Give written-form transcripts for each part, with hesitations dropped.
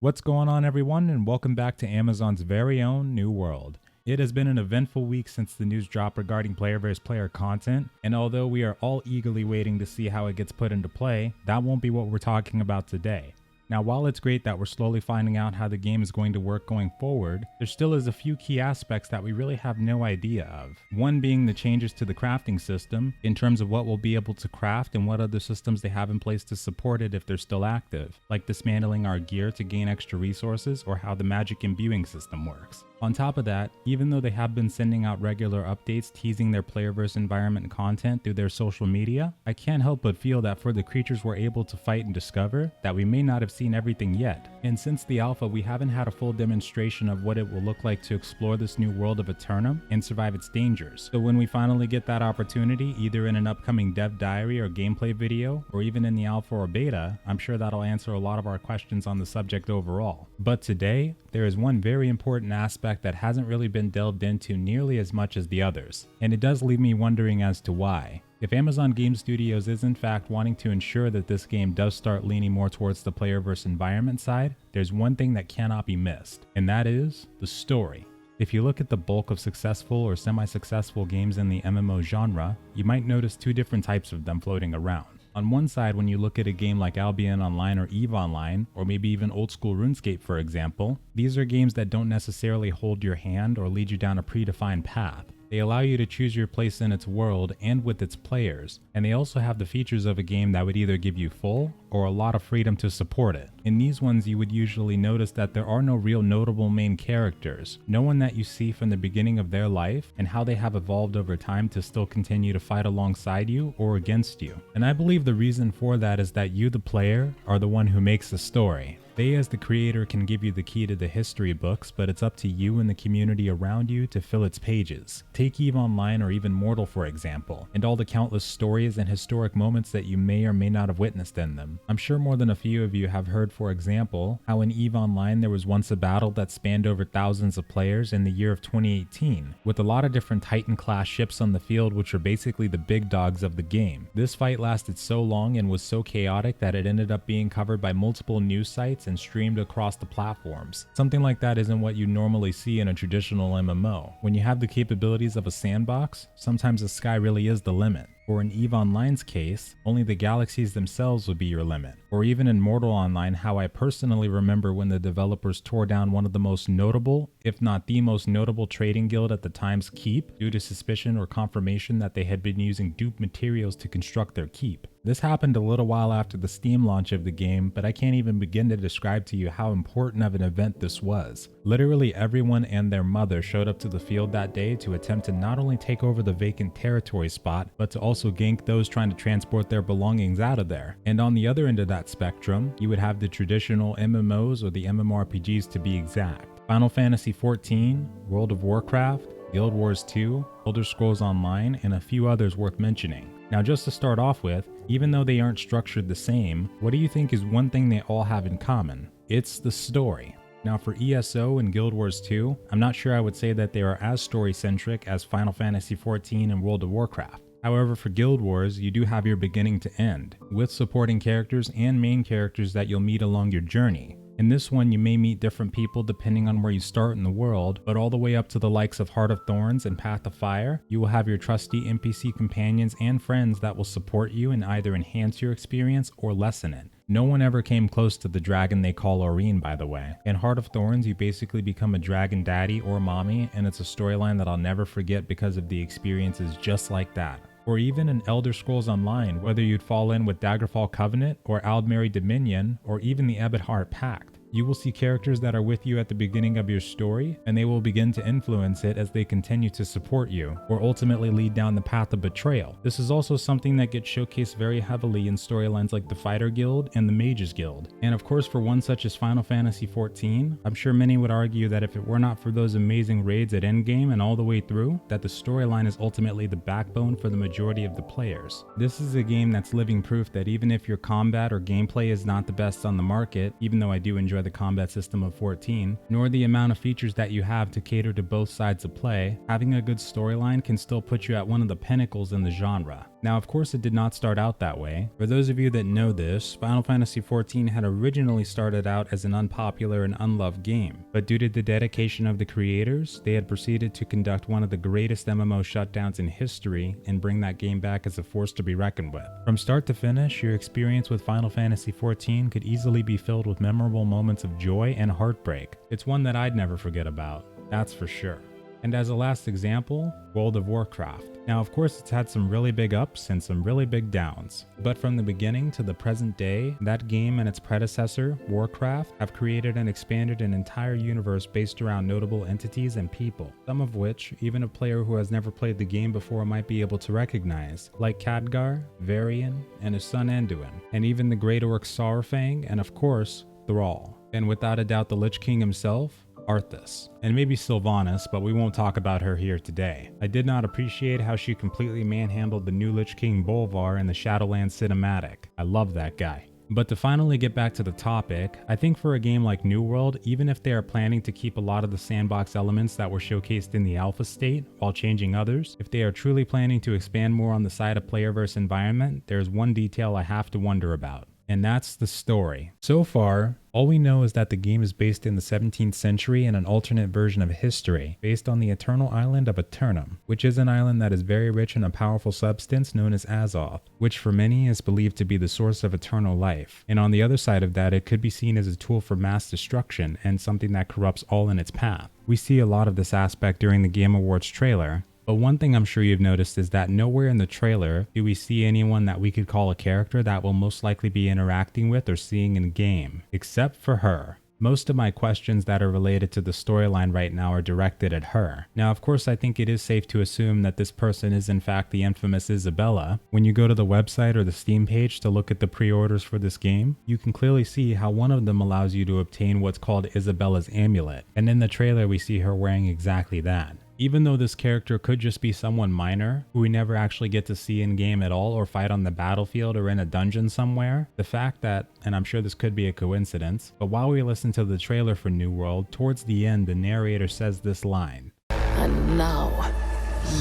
What's going on, everyone, and welcome back to Amazon's very own New World. It has been an eventful week since the news dropped regarding player vs. player content, and although we are all eagerly waiting to see how it gets put into play, that won't be what we're talking about today. Now, while it's great that we're slowly finding out how the game is going to work going forward, there still is a few key aspects that we really have no idea of. One being the changes to the crafting system, in terms of what we'll be able to craft and what other systems they have in place to support it if they're still active, like dismantling our gear to gain extra resources or how the magic imbuing system works. On top of that, even though they have been sending out regular updates teasing their playerverse environment content through their social media, I can't help but feel that for the creatures we're able to fight and discover, that we may not have seen everything yet. And since the alpha, we haven't had a full demonstration of what it will look like to explore this new world of Eternum and survive its dangers. So when we finally get that opportunity, either in an upcoming dev diary or gameplay video, or even in the alpha or beta, I'm sure that'll answer a lot of our questions on the subject overall. But today, there is one very important aspect that hasn't really been delved into nearly as much as the others, and it does leave me wondering as to why. If Amazon Game Studios is in fact wanting to ensure that this game does start leaning more towards the player-verse environment side, there's one thing that cannot be missed, and that is the story. If you look at the bulk of successful or semi-successful games in the MMO genre, you might notice two different types of them floating around. On one side, when you look at a game like Albion Online or EVE Online, or maybe even old school RuneScape for example, these are games that don't necessarily hold your hand or lead you down a predefined path. They allow you to choose your place in its world and with its players, and they also have the features of a game that would either give you full or a lot of freedom to support it. In these ones, you would usually notice that there are no real notable main characters, no one that you see from the beginning of their life and how they have evolved over time to still continue to fight alongside you or against you. And I believe the reason for that is that you, the player, are the one who makes the story. They as the creator can give you the key to the history books, but it's up to you and the community around you to fill its pages. Take EVE Online or even Mortal for example, and all the countless stories and historic moments that you may or may not have witnessed in them. I'm sure more than a few of you have heard, for example, how in EVE Online there was once a battle that spanned over thousands of players in the year of 2018, with a lot of different Titan-class ships on the field which are basically the big dogs of the game. This fight lasted so long and was so chaotic that it ended up being covered by multiple news sites and streamed across the platforms. Something like that isn't what you normally see in a traditional MMO. When you have the capabilities of a sandbox, sometimes the sky really is the limit. Or in EVE Online's case, only the galaxies themselves would be your limit. Or even in Mortal Online, how I personally remember when the developers tore down one of the most notable, if not the most notable trading guild at the time's keep, due to suspicion or confirmation that they had been using dupe materials to construct their keep. This happened a little while after the Steam launch of the game, but I can't even begin to describe to you how important of an event this was. Literally everyone and their mother showed up to the field that day to attempt to not only take over the vacant territory spot, but to also gank those trying to transport their belongings out of there. And on the other end of that spectrum, you would have the traditional MMOs or the MMORPGs to be exact. Final Fantasy XIV, World of Warcraft, Guild Wars 2, Elder Scrolls Online, and a few others worth mentioning. Now just to start off with, even though they aren't structured the same, what do you think is one thing they all have in common? It's the story. Now for ESO and Guild Wars 2, I'm not sure I would say that they are as story-centric as Final Fantasy XIV and World of Warcraft. However, for Guild Wars, you do have your beginning to end, with supporting characters and main characters that you'll meet along your journey. In this one, you may meet different people depending on where you start in the world, but all the way up to the likes of Heart of Thorns and Path of Fire, you will have your trusty NPC companions and friends that will support you and either enhance your experience or lessen it. No one ever came close to the dragon they call Aurene, by the way. In Heart of Thorns, you basically become a dragon daddy or mommy, and it's a storyline that I'll never forget because of the experiences just like that. Or even in Elder Scrolls Online, whether you'd fall in with Daggerfall Covenant or Aldmeri Dominion or even the Ebon Heart Pact. You will see characters that are with you at the beginning of your story, and they will begin to influence it as they continue to support you, or ultimately lead down the path of betrayal. This is also something that gets showcased very heavily in storylines like the Fighter Guild and the Mages Guild. And of course, for one such as Final Fantasy XIV, I'm sure many would argue that if it were not for those amazing raids at endgame and all the way through, that the storyline is ultimately the backbone for the majority of the players. This is a game that's living proof that even if your combat or gameplay is not the best on the market, even though I do enjoy the combat system of 14, nor the amount of features that you have to cater to both sides of play, having a good storyline can still put you at one of the pinnacles in the genre. Now, of course, it did not start out that way. For those of you that know this, Final Fantasy XIV had originally started out as an unpopular and unloved game, but due to the dedication of the creators, they had proceeded to conduct one of the greatest MMO shutdowns in history and bring that game back as a force to be reckoned with. From start to finish, your experience with Final Fantasy XIV could easily be filled with memorable moments of joy and heartbreak. It's one that I'd never forget about, that's for sure. And as a last example, World of Warcraft. Now, of course, it's had some really big ups and some really big downs. But from the beginning to the present day, that game and its predecessor, Warcraft, have created and expanded an entire universe based around notable entities and people, some of which even a player who has never played the game before might be able to recognize, like Khadgar, Varian, and his son Anduin, and even the Great Orc Saurfang, and of course, Thrall. And without a doubt the Lich King himself, Arthas, and maybe Sylvanas, but we won't talk about her here today. I did not appreciate how she completely manhandled the new Lich King Bolvar in the Shadowlands cinematic. I love that guy. But to finally get back to the topic, I think for a game like New World, even if they are planning to keep a lot of the sandbox elements that were showcased in the alpha state while changing others, if they are truly planning to expand more on the side of player-verse environment, there's one detail I have to wonder about. And that's the story. So far, all we know is that the game is based in the 17th century in an alternate version of history, based on the eternal island of Eternum, which is an island that is very rich in a powerful substance known as Azoth, which for many is believed to be the source of eternal life. And on the other side of that, it could be seen as a tool for mass destruction and something that corrupts all in its path. We see a lot of this aspect during the Game Awards trailer. But one thing I'm sure you've noticed is that nowhere in the trailer do we see anyone that we could call a character that we'll most likely be interacting with or seeing in game, except for her. Most of my questions that are related to the storyline right now are directed at her. Now, of course, I think it is safe to assume that this person is in fact the infamous Isabella. When you go to the website or the Steam page to look at the pre-orders for this game, you can clearly see how one of them allows you to obtain what's called Isabella's amulet. And in the trailer, we see her wearing exactly that. Even though this character could just be someone minor, who we never actually get to see in game at all or fight on the battlefield or in a dungeon somewhere, the fact that, and I'm sure this could be a coincidence, but while we listen to the trailer for New World, towards the end the narrator says this line. And now,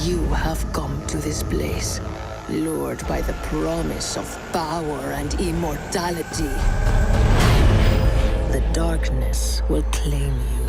you have come to this place, lured by the promise of power and immortality. The darkness will claim you.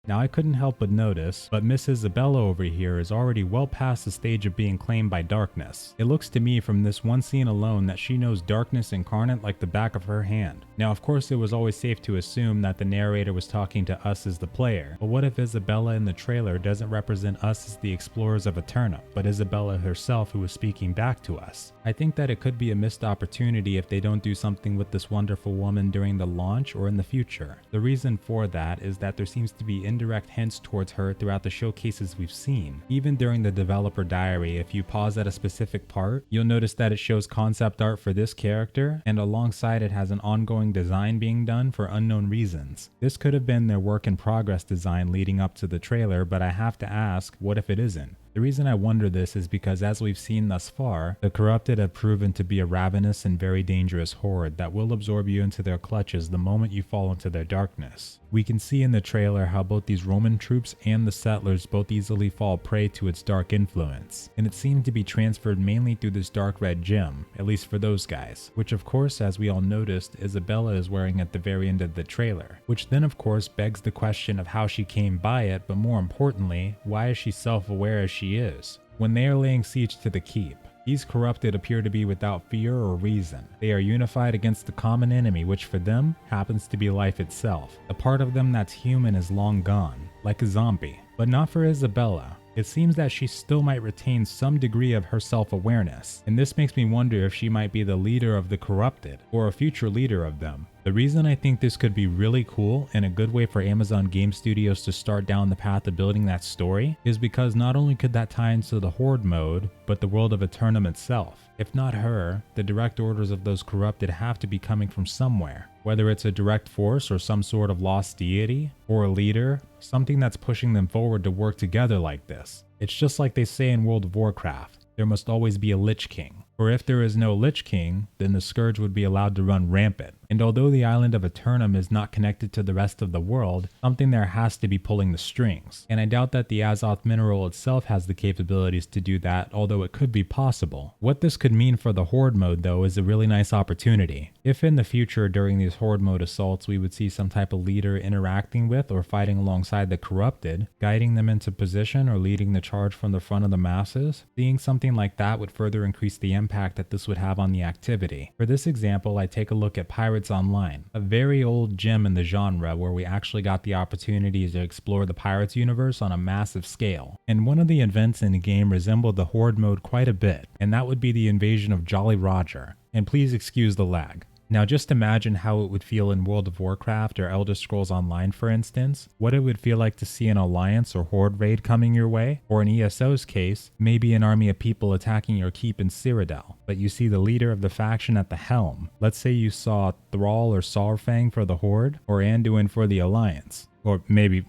Now I couldn't help but notice, but Miss Isabella over here is already well past the stage of being claimed by darkness. It looks to me from this one scene alone that she knows darkness incarnate like the back of her hand. Now of course it was always safe to assume that the narrator was talking to us as the player, but what if Isabella in the trailer doesn't represent us as the explorers of Eternum, but Isabella herself who is speaking back to us? I think that it could be a missed opportunity if they don't do something with this wonderful woman during the launch or in the future. The reason for that is that there seems to be indirect hints towards her throughout the showcases we've seen. Even during the developer diary, if you pause at a specific part, you'll notice that it shows concept art for this character, and alongside it has an ongoing design being done for unknown reasons. This could have been their work in progress design leading up to the trailer, but I have to ask, what if it isn't? The reason I wonder this is because as we've seen thus far, the corrupted have proven to be a ravenous and very dangerous horde that will absorb you into their clutches the moment you fall into their darkness. We can see in the trailer how both these Roman troops and the settlers both easily fall prey to its dark influence, and it seemed to be transferred mainly through this dark red gem, at least for those guys, which of course, as we all noticed, Isabella is wearing at the very end of the trailer, which then of course begs the question of how she came by it, but more importantly, why is she self-aware as she is? When they are laying siege to the keep, these corrupted appear to be without fear or reason. They are unified against the common enemy, which for them happens to be life itself. The part of them that's human is long gone, like a zombie. But not for Isabella. It seems that she still might retain some degree of her self-awareness, and this makes me wonder if she might be the leader of the corrupted, or a future leader of them. The reason I think this could be really cool and a good way for Amazon Game Studios to start down the path of building that story is because not only could that tie into the Horde mode, but the world of Eternum itself. If not her, the direct orders of those corrupted have to be coming from somewhere. Whether it's a direct force or some sort of lost deity, or a leader, something that's pushing them forward to work together like this. It's just like they say in World of Warcraft, there must always be a Lich King. Or if there is no Lich King, then the Scourge would be allowed to run rampant. And although the island of Eternum is not connected to the rest of the world, something there has to be pulling the strings. And I doubt that the Azoth mineral itself has the capabilities to do that, although it could be possible. What this could mean for the Horde mode though is a really nice opportunity. If in the future during these Horde mode assaults we would see some type of leader interacting with or fighting alongside the corrupted, guiding them into position or leading the charge from the front of the masses, seeing something like that would further increase the impact that this would have on the activity. For this example, I take a look at Pirates Online, a very old gem in the genre where we actually got the opportunity to explore the Pirates universe on a massive scale. And one of the events in the game resembled the Horde mode quite a bit, and that would be the invasion of Jolly Roger. And please excuse the lag. Now just imagine how it would feel in World of Warcraft or Elder Scrolls Online for instance, what it would feel like to see an Alliance or Horde raid coming your way, or in ESO's case, maybe an army of people attacking your keep in Cyrodiil, but you see the leader of the faction at the helm. Let's say you saw Thrall or Saurfang for the Horde, or Anduin for the Alliance, or maybe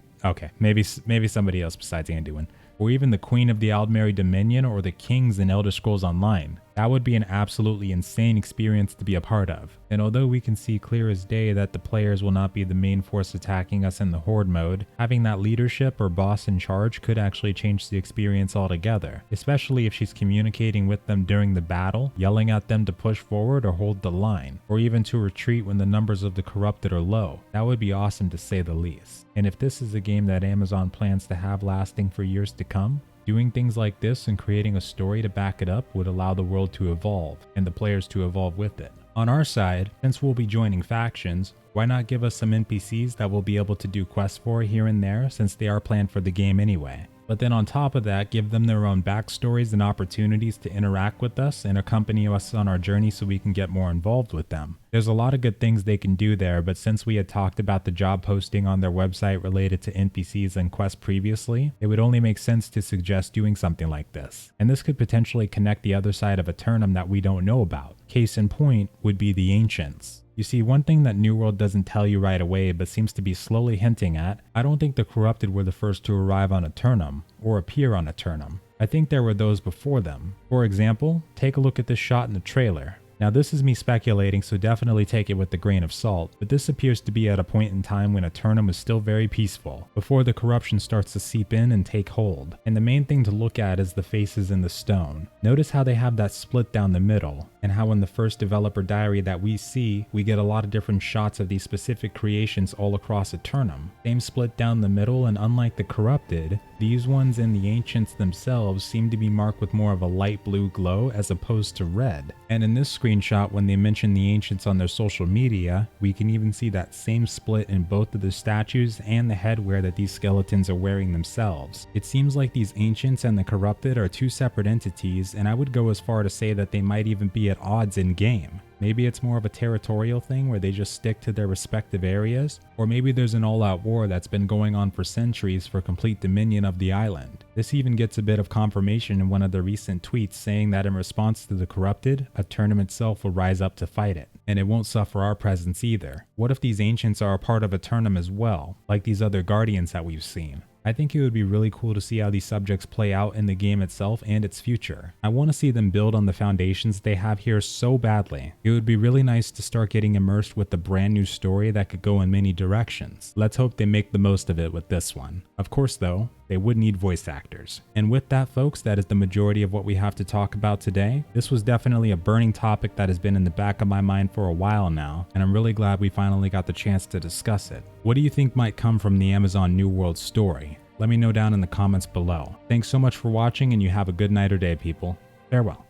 somebody else besides Anduin, or even the Queen of the Aldmeri Dominion or the Kings in Elder Scrolls Online. That would be an absolutely insane experience to be a part of. And although we can see clear as day that the players will not be the main force attacking us in the Horde mode, having that leadership or boss in charge could actually change the experience altogether, especially if she's communicating with them during the battle, yelling at them to push forward or hold the line, or even to retreat when the numbers of the corrupted are low. That would be awesome to say the least. And if this is a game that Amazon plans to have lasting for years to come, doing things like this and creating a story to back it up would allow the world to evolve, and the players to evolve with it. On our side, since we'll be joining factions, why not give us some NPCs that we'll be able to do quests for here and there since they are planned for the game anyway. But then on top of that, give them their own backstories and opportunities to interact with us and accompany us on our journey so we can get more involved with them. There's a lot of good things they can do there, but since we had talked about the job posting on their website related to NPCs and quests previously, it would only make sense to suggest doing something like this. And this could potentially connect the other side of Eternum that we don't know about. Case in point would be the Ancients. You see, one thing that New World doesn't tell you right away but seems to be slowly hinting at, I don't think the Corrupted were the first to arrive on Eternum, or appear on Eternum. I think there were those before them. For example, take a look at this shot in the trailer. Now this is me speculating, so definitely take it with a grain of salt, but this appears to be at a point in time when Eternum is still very peaceful, before the corruption starts to seep in and take hold. And the main thing to look at is the faces in the stone. Notice how they have that split down the middle, and how in the first developer diary that we see, we get a lot of different shots of these specific creations all across Eternum. Same split down the middle, and unlike the Corrupted, these ones in the Ancients themselves seem to be marked with more of a light blue glow as opposed to red. And in this screenshot, when they mention the Ancients on their social media, we can even see that same split in both of the statues and the headwear that these skeletons are wearing themselves. It seems like these Ancients and the Corrupted are two separate entities, and I would go as far to say that they might even be at odds in game. Maybe it's more of a territorial thing where they just stick to their respective areas, or maybe there's an all-out war that's been going on for centuries for complete dominion of the island. This even gets a bit of confirmation in one of the recent tweets saying that in response to the Corrupted, Eternum itself will rise up to fight it, and it won't suffer our presence either. What if these Ancients are a part of Eternum as well, like these other Guardians that we've seen? I think it would be really cool to see how these subjects play out in the game itself and its future. I want to see them build on the foundations they have here so badly. It would be really nice to start getting immersed with a brand new story that could go in many directions. Let's hope they make the most of it with this one. Of course though, they would need voice actors. And with that folks, that is the majority of what we have to talk about today. This was definitely a burning topic that has been in the back of my mind for a while now, and I'm really glad we finally got the chance to discuss it. What do you think might come from the Amazon New World story? Let me know down in the comments below. Thanks so much for watching, and you have a good night or day, people. Farewell.